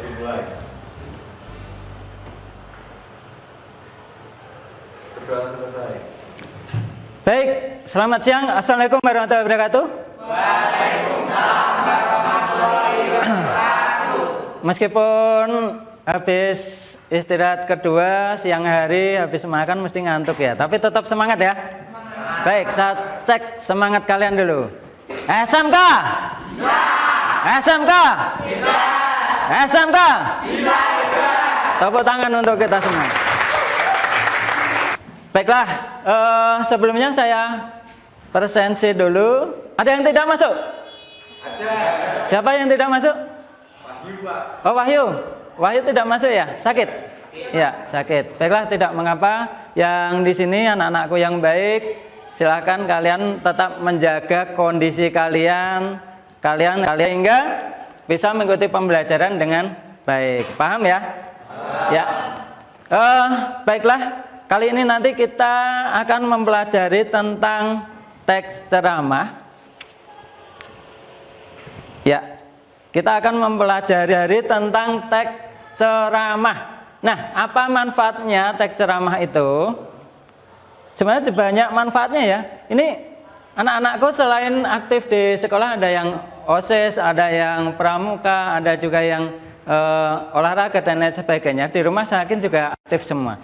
dimulai. Berdoa selesai. Baik, selamat siang. Assalamualaikum warahmatullahi wabarakatuh. Waalaikumsalam warahmatullahi wabarakatuh. Meskipun habis istirahat kedua siang hari, habis makan mesti ngantuk ya, tapi tetap semangat ya. Baik, saya cek semangat kalian dulu. SMK? Bisa. SMK? Bisa. SMK? Bisa juga. Tepuk tangan untuk kita semua. Baiklah, sebelumnya saya presensi dulu. Ada yang tidak masuk? Ada. Siapa yang tidak masuk? Wahyu, Pak. Oh, Wahyu. Wahyu tidak masuk ya? Sakit? Ya, sakit. Baiklah, tidak mengapa. Yang di sini anak-anakku yang baik, silakan kalian tetap menjaga kondisi kalian hingga bisa mengikuti pembelajaran dengan baik. Paham ya? Ya. Baiklah. Kali ini nanti kita akan mempelajari tentang teks ceramah. Ya, kita akan mempelajari tentang teks ceramah. Nah, apa manfaatnya teks ceramah itu? Sebenarnya banyak manfaatnya ya. Ini anak-anakku selain aktif di sekolah, ada yang OSIS, ada yang pramuka, ada juga yang olahraga dan lain sebagainya. Di rumah saya yakin juga aktif semua.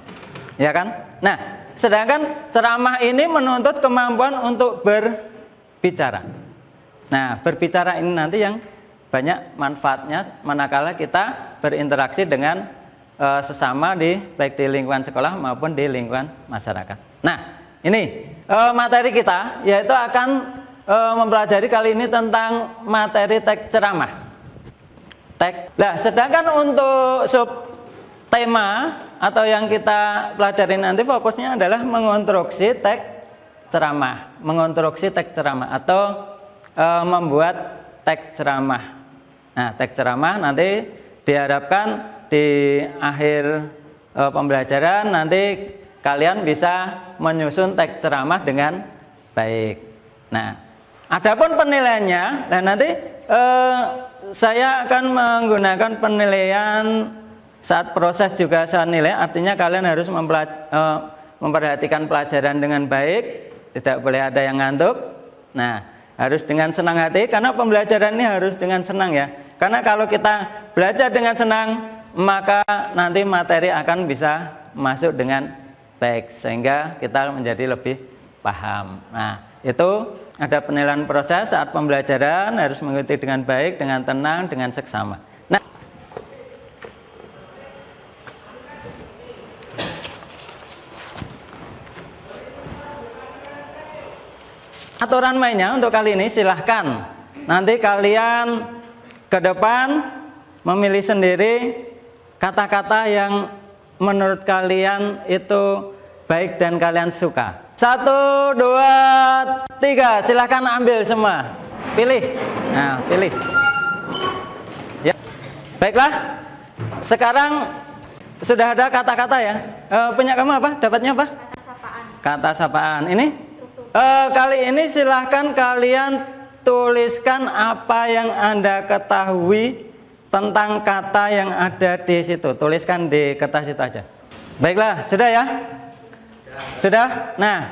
Ya kan? Nah, sedangkan ceramah ini menuntut kemampuan untuk berbicara. Nah, berbicara ini nanti yang banyak manfaatnya manakala kita berinteraksi dengan sesama baik di lingkungan sekolah maupun di lingkungan masyarakat. Nah, ini materi kita yaitu akan mempelajari kali ini tentang materi teks ceramah. Nah, sedangkan untuk tema atau yang kita pelajari nanti fokusnya adalah mengonstruksi teks ceramah, atau membuat teks ceramah. Nah, teks ceramah nanti diharapkan di akhir pembelajaran nanti kalian bisa menyusun teks ceramah dengan baik. Nah, adapun penilaiannya, dan nanti saya akan menggunakan penilaian saat proses juga saya nilai, artinya kalian harus memperhatikan pelajaran dengan baik, tidak boleh ada yang ngantuk. Nah, harus dengan senang hati, karena pembelajaran ini harus dengan senang ya. Karena kalau kita belajar dengan senang, maka nanti materi akan bisa masuk dengan baik, sehingga kita menjadi lebih paham. Nah, itu ada penilaian proses saat pembelajaran, harus mengikuti dengan baik, dengan tenang, dengan seksama. Aturan mainnya untuk kali ini silahkan nanti kalian ke depan memilih sendiri kata-kata yang menurut kalian itu baik dan kalian suka. 1, 2, 3, silahkan ambil semua. Pilih. Nah, pilih. Ya. Baiklah. Sekarang sudah ada kata-kata ya. Punya kamu apa? Dapatnya apa? Kata sapaan. Kata sapaan. Ini? Kali ini silahkan kalian tuliskan apa yang Anda ketahui tentang kata yang ada di situ. Tuliskan di kertas itu aja. Baiklah, sudah ya? Sudah? Nah,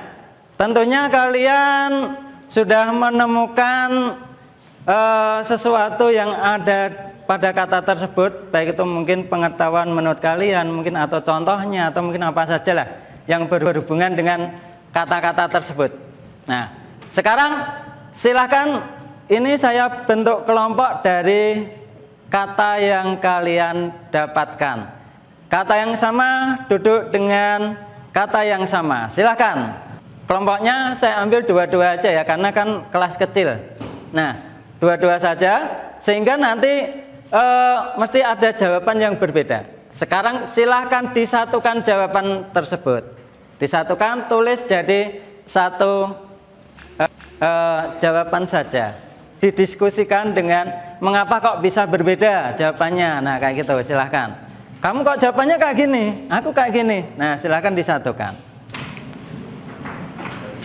tentunya kalian sudah menemukan sesuatu yang ada pada kata tersebut, baik itu mungkin pengetahuan menurut kalian, mungkin atau contohnya, atau mungkin apa sajalah yang berhubungan dengan kata-kata tersebut. Nah, sekarang silahkan, ini saya bentuk kelompok dari kata yang kalian dapatkan. Kata yang sama duduk dengan kata yang sama. Silahkan. Kelompoknya saya ambil dua-dua aja ya, karena kan kelas kecil. Nah, dua-dua saja, sehingga nanti mesti ada jawaban yang berbeda. Sekarang silahkan disatukan jawaban tersebut. Disatukan, tulis jadi satu jawaban saja. Didiskusikan dengan mengapa kok bisa berbeda jawabannya. Nah, kayak gitu, silahkan. Kamu kok jawabannya kayak gini, aku kayak gini. Nah, silahkan disatukan.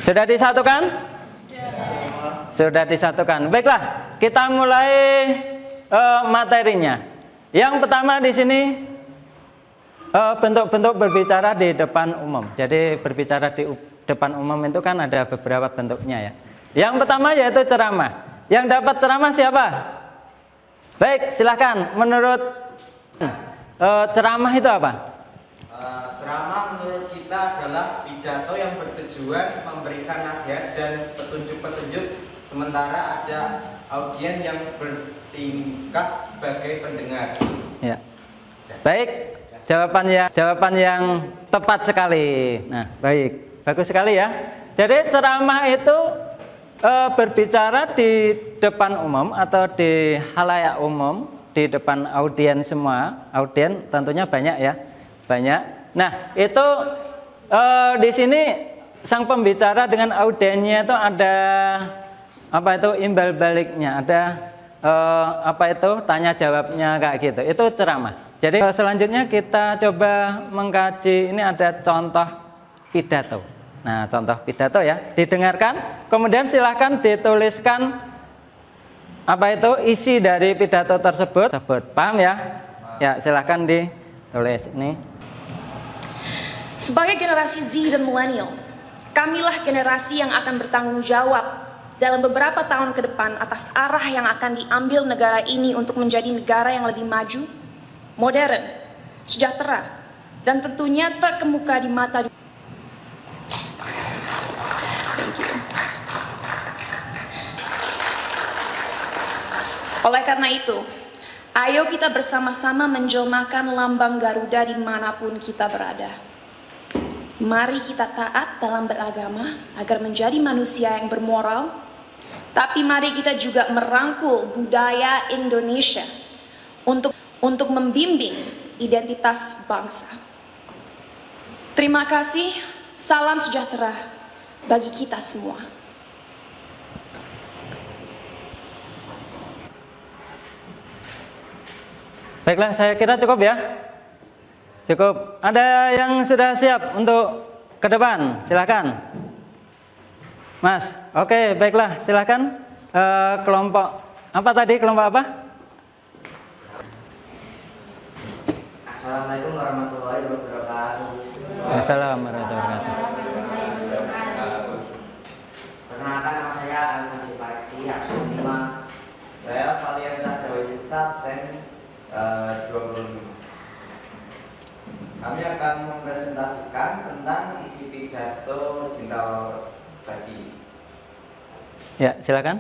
Sudah disatukan? Sudah disatukan. Baiklah, kita mulai materinya. Yang pertama di sini bentuk-bentuk berbicara di depan umum. Jadi berbicara di depan umum itu kan ada beberapa bentuknya ya. Yang pertama yaitu ceramah. Yang dapat ceramah siapa? Baik, silahkan. Menurut ceramah itu apa? Ceramah menurut kita adalah pidato yang bertujuan memberikan nasihat dan petunjuk-petunjuk, sementara ada audien yang bertingkat sebagai pendengar. Ya. Baik, jawaban yang tepat sekali. Nah, baik, bagus sekali ya. Jadi ceramah itu berbicara di depan umum atau di halayak umum, di depan audien semua. Audien tentunya banyak ya, banyak. Nah, itu di sini sang pembicara dengan audiennya itu ada apa itu imbal baliknya, ada apa itu tanya jawabnya kayak gitu. Itu ceramah. Jadi selanjutnya kita coba mengkaji, ini ada contoh pidato. Nah, contoh pidato ya, didengarkan, kemudian silahkan dituliskan apa itu isi dari pidato tersebut. Paham ya? Ya, silahkan ditulis ini. Sebagai generasi Z dan milenial, kamilah generasi yang akan bertanggung jawab dalam beberapa tahun ke depan atas arah yang akan diambil negara ini untuk menjadi negara yang lebih maju, modern, sejahtera, dan tentunya terkemuka di mata dunia. Oleh karena itu, ayo kita bersama-sama menjelmakan lambang Garuda dimanapun kita berada. Mari kita taat dalam beragama agar menjadi manusia yang bermoral, tapi mari kita juga merangkul budaya Indonesia untuk membimbing identitas bangsa. Terima kasih, salam sejahtera bagi kita semua. Baiklah, saya kira cukup ya. Cukup. Ada yang sudah siap untuk ke depan? Silakan. Mas, oke, baiklah, silakan. Kelompok apa tadi? Kelompok apa? Assalamualaikum warahmatullahi wabarakatuh. Assalamualaikum warahmatullahi wabarakatuh. Perkenalkan, nama saya Alhamdulillah Pareksi, absen 5. Saya Valian Sadawi Sisa, absen 25. Kami akan mempresentasikan tentang isi pidato Cinta Bagi. Ya, silakan.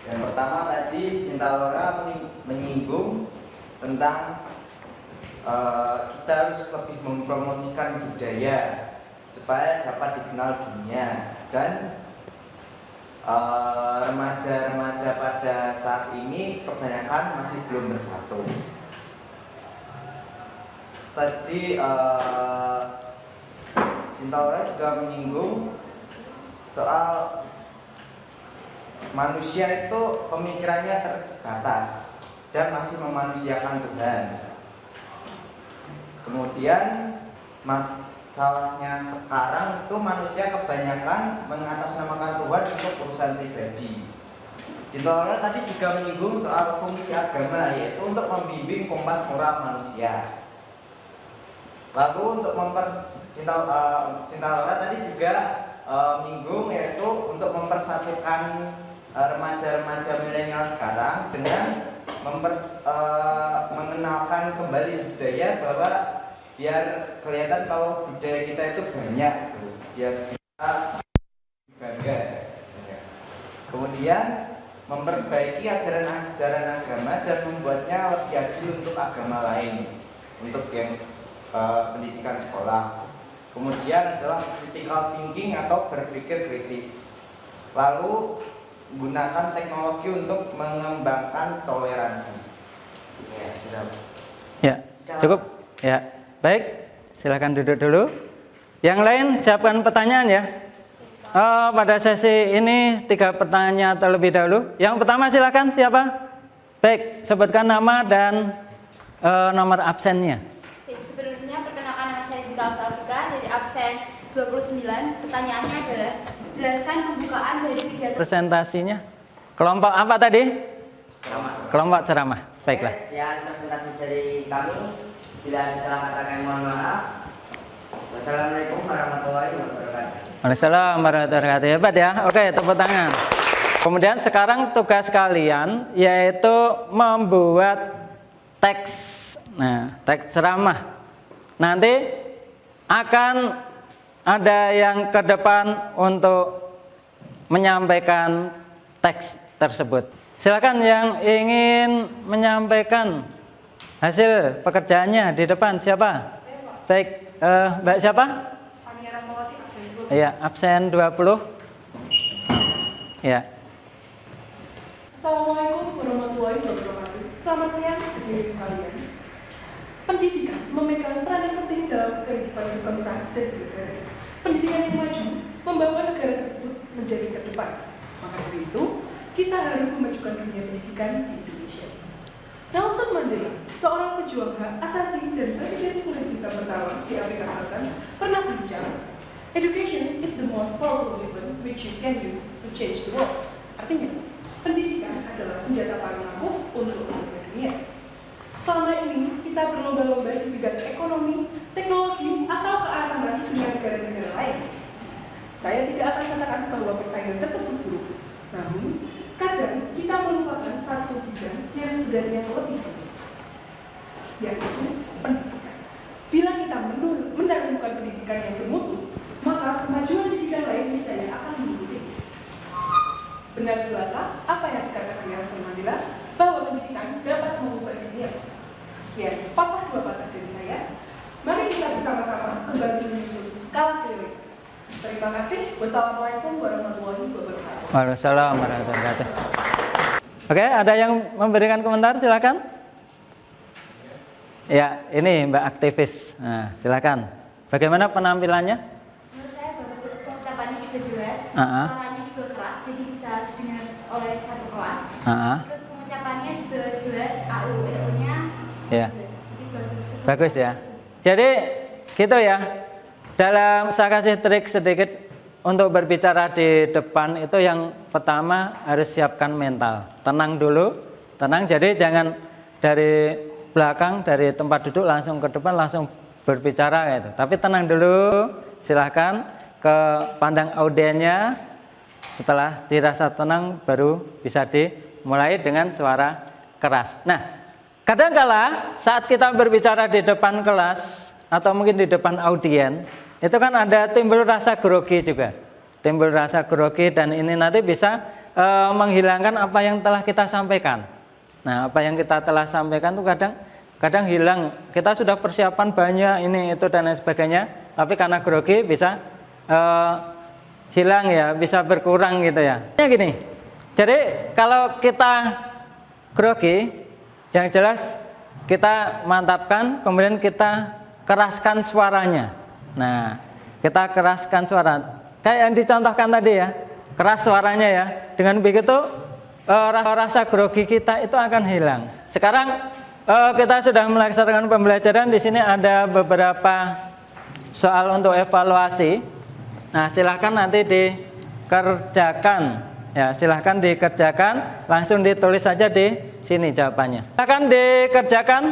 Yang pertama tadi Cinta Laura menyinggung tentang kita harus lebih mempromosikan budaya supaya dapat dikenal dunia, dan remaja-remaja pada saat ini kebanyakan masih belum bersatu. Tadi Cinta Laura juga menyinggung soal manusia itu pemikirannya terbatas dan masih memanusiakan Tuhan. Kemudian masalahnya sekarang itu manusia kebanyakan mengatasnamakan Tuhan untuk urusan pribadi. Cinta Laura tadi juga menyinggung soal fungsi agama, yaitu untuk membimbing kompas moral manusia. Lalu untuk Cinta Laura tadi juga menyinggung yaitu untuk mempersatukan remaja-remaja milenial sekarang dengan mengenalkan kembali budaya, bahwa biar kelihatan kalau budaya kita itu banyak, biar kita bangga. Kemudian memperbaiki ajaran-ajaran agama dan membuatnya lebih adil untuk agama lain, untuk yang pendidikan sekolah. Kemudian adalah critical thinking atau berpikir kritis. Lalu gunakan teknologi untuk mengembangkan toleransi. Ya, sudah. Ya, cukup. Ya, baik. Silakan duduk dulu. Yang lain siapkan pertanyaan ya. Pada sesi ini 3 pertanyaan terlebih dahulu. Yang pertama silakan, siapa? Baik, sebutkan nama dan nomor absennya. Sebelumnya perkenalkan, nama saya Zika Alfafika dari absen 29. Pertanyaannya adalah, jelaskan pembukaan dari pidato. Presentasinya. Kelompok apa tadi? Ceramah. kelompok ceramah. Baiklah. Oke, sekian presentasi dari kami. Bila ada salah kata kami mohon maaf. Wassalamualaikum warahmatullahi wabarakatuh. Waalaikumsalam warahmatullahi wabarakatuh. Hebat ya. Oke, tepuk tangan. Kemudian sekarang tugas kalian yaitu membuat teks. Nah, teks ceramah. Nanti akan ada yang ke depan untuk menyampaikan teks tersebut. Silakan yang ingin menyampaikan hasil pekerjaannya di depan. Siapa? Baik, Mbak siapa? Iya, absen 20. Ya. Assalamualaikum warahmatullahi wabarakatuh. Selamat siang hadirin sekalian. Pendidikan memegang peran yang penting dalam kehidupan berbangsa dan bernegara. Pendidikan yang maju membawa negara tersebut menjadi terdepan. Maka dari itu, kita harus memajukan dunia pendidikan di Indonesia. Nelson Mandela, seorang pejuang hak asasi dan presiden Republik pertama di Afrika Selatan, pernah berbicara, "Education is the most powerful weapon which you can use to change the world." Artinya, pendidikan adalah senjata paling ampuh untuk mengubah dunia. Selama ini, kita berlomba-lomba di bidang ekonomi, teknologi, atau keamanan dengan negara-negara lain. Saya tidak akan katakan bahwa persaingan tersebut buruk. Namun, kadang kita melupakan satu bidang yang sebenarnya lebih penting, yaitu pendidikan. Bila kita mendahulukan pendidikan yang bermutu, maka kemajuan di bidang lain niscaya akan mengikuti. Benar belakang apa yang dikatakan Nelson Mandela bahwa pendidikan dapat mengubah dunia. Sekian sepatah dua patah dari saya. Mari kita bersama-sama kembali menyusun skala prioritas. Terima kasih. Wassalamualaikum warahmatullahi wabarakatuh. Waalaikumsalam warahmatullahi wabarakatuh. Oke, ada yang memberikan komentar? Silakan. Ya, ini Mbak aktivis. Nah, silakan. Bagaimana penampilannya? Menurut saya bagus, pengucapannya juga jelas, Uh-huh. suaranya juga keras, jadi bisa didengar oleh satu kelas. Terus Pengucapannya juga jelas, AU-nya ya. jelas. Jadi bagus. Bagus ya. Jadi gitu ya. Dalam saya kasih trik sedikit untuk berbicara di depan itu yang pertama harus siapkan mental. Tenang dulu, tenang. Jadi jangan dari belakang dari tempat duduk langsung ke depan langsung berbicara gitu. Tapi tenang dulu, silahkan ke pandang audiennya. Setelah dirasa tenang baru bisa dimulai dengan suara keras. Nah, kadangkala saat kita berbicara di depan kelas atau mungkin di depan audien, itu kan ada timbul rasa grogi juga. Timbul rasa grogi dan ini nanti bisa menghilangkan apa yang telah kita sampaikan. Nah, apa yang kita telah sampaikan itu kadang hilang. Kita sudah persiapan banyak ini itu dan lain sebagainya, tapi karena grogi bisa hilang ya, bisa berkurang gitu ya. Ya gini. Jadi kalau kita grogi, yang jelas kita mantapkan, kemudian kita keraskan suaranya. Nah, kita keraskan suara. Kayak yang dicontohkan tadi ya, keras suaranya ya. Dengan begitu rasa grogi kita itu akan hilang. Sekarang kita sudah melaksanakan pembelajaran. Di sini ada beberapa soal untuk evaluasi. Nah, silahkan nanti dikerjakan. Ya, silahkan dikerjakan. Langsung ditulis saja di sini jawabannya. Silahkan dikerjakan.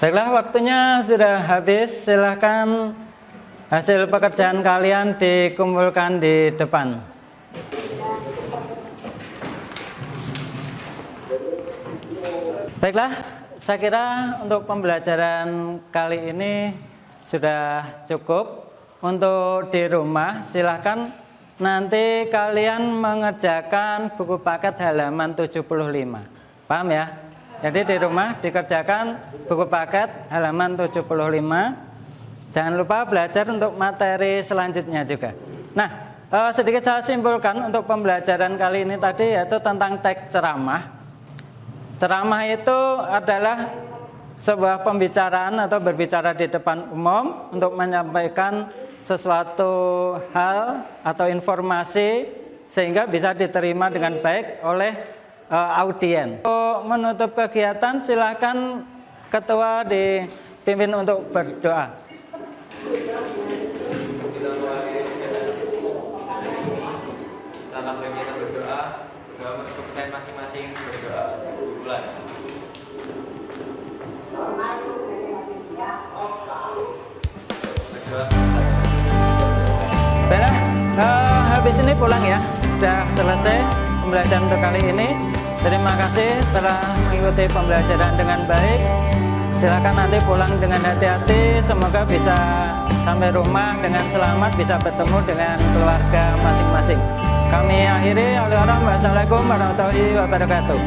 Baiklah, waktunya sudah habis. Silahkan hasil pekerjaan kalian dikumpulkan di depan. Baiklah, saya kira untuk pembelajaran kali ini sudah cukup. Untuk di rumah, silahkan nanti kalian mengerjakan buku paket halaman 75. Paham ya? Jadi di rumah dikerjakan buku paket halaman 75. Jangan lupa belajar untuk materi selanjutnya juga. Nah, sedikit saya simpulkan untuk pembelajaran kali ini tadi yaitu tentang teks ceramah. Ceramah itu adalah sebuah pembicaraan atau berbicara di depan umum untuk menyampaikan sesuatu hal atau informasi sehingga bisa diterima dengan baik oleh audien. Untuk menutup kegiatan silakan ketua dipimpin untuk berdoa. Setelah kita berdoa menutup kegiatan masing-masing. Habis ini pulang ya. Sudah selesai pembelajaran untuk kali ini. Terima kasih telah mengikuti pembelajaran dengan baik. Silakan nanti pulang dengan hati-hati. Semoga bisa sampai rumah dengan selamat, bisa bertemu dengan keluarga masing-masing. Kami akhiri. Wassalamualaikum warahmatullahi wabarakatuh.